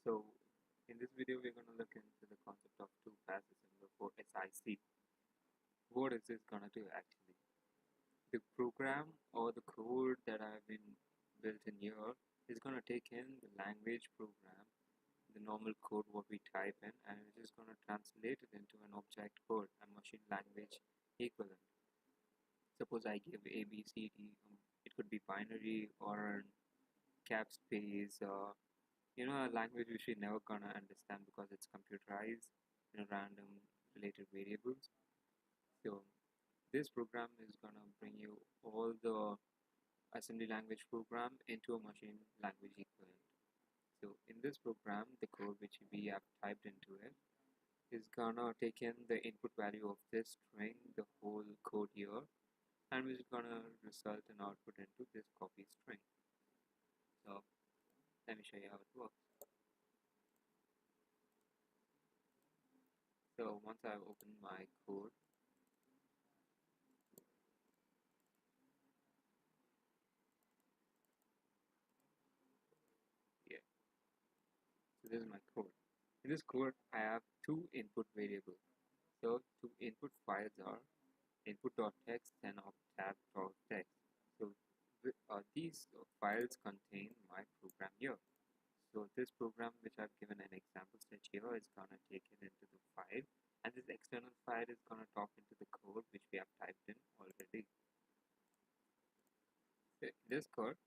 So in this video, we're going to look into the concept of two-pass assembler for SIC. What is this going to do actually? The program or the code that I've been built in here is going to take in the language program, the normal code what we type in, and it is going to translate it into an object code, a machine language equivalent. Suppose I give A, B, C, D, it could be binary or cap space, a language which we're never gonna understand because it's computerized in random related variables. So this program is gonna bring you all the assembly language program into a machine language equivalent. So in this program, the code which we have typed into it is gonna take in the input value of this string, the whole code here, and which is gonna result in output into this copy string. So let me show you how it works. So once I've opened my code, so this is my code. In this code, I have two input variables. So two input files are input.txt and octave.txt. So these files contain my program here. So this program which I've given an example set here is gonna take it into the file, and this external file is gonna talk into the code which we have typed in already. So in this code,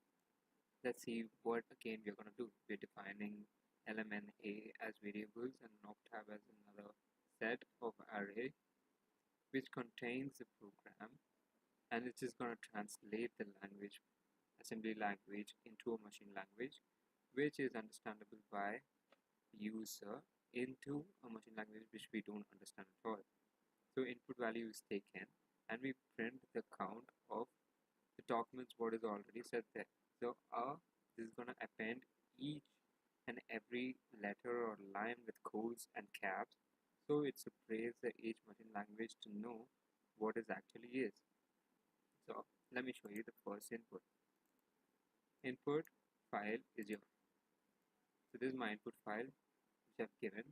let's see what again we're gonna do. We're defining lm and a as variables and octave as another set of array which contains the program, and it is going to translate the language, assembly language, into a machine language which is understandable by the user into a machine language which we don't understand at all. So input value is taken and we print the count of the documents what is already set there. So this is going to append each and every letter or line with quotes and caps, so it separates the each machine language to know what it actually is. So let me show you the first input. Input file is your, so this is my input file which I've given.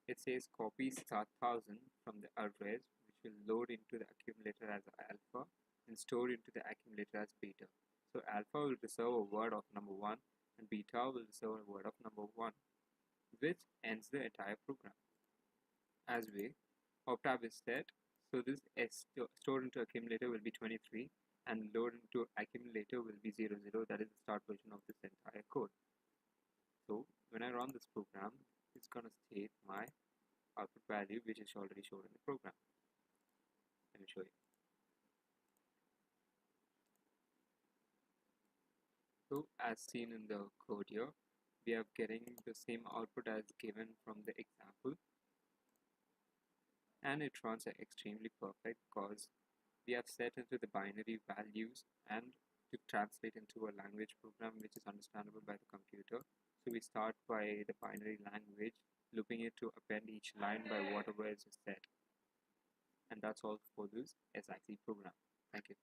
It says copy start 1000 from the address, which will load into the accumulator as alpha and store into the accumulator as beta. So alpha will reserve a word of number 1 and beta will reserve a word of number 1, which ends the entire program. As way, octave is set, so this stored into accumulator will be 23 and load into accumulator will be 00. That is the start version of this entire code. So when I run this program, it's gonna state my output value which is already shown in the program. Let me show you. So as seen in the code here, we are getting the same output as given from the example, and it runs extremely perfect because we have set into the binary values and to translate into a language program which is understandable by the computer. So we start by the binary language, looping it to append each line by whatever is set. And that's all for this SIC program. Thank you.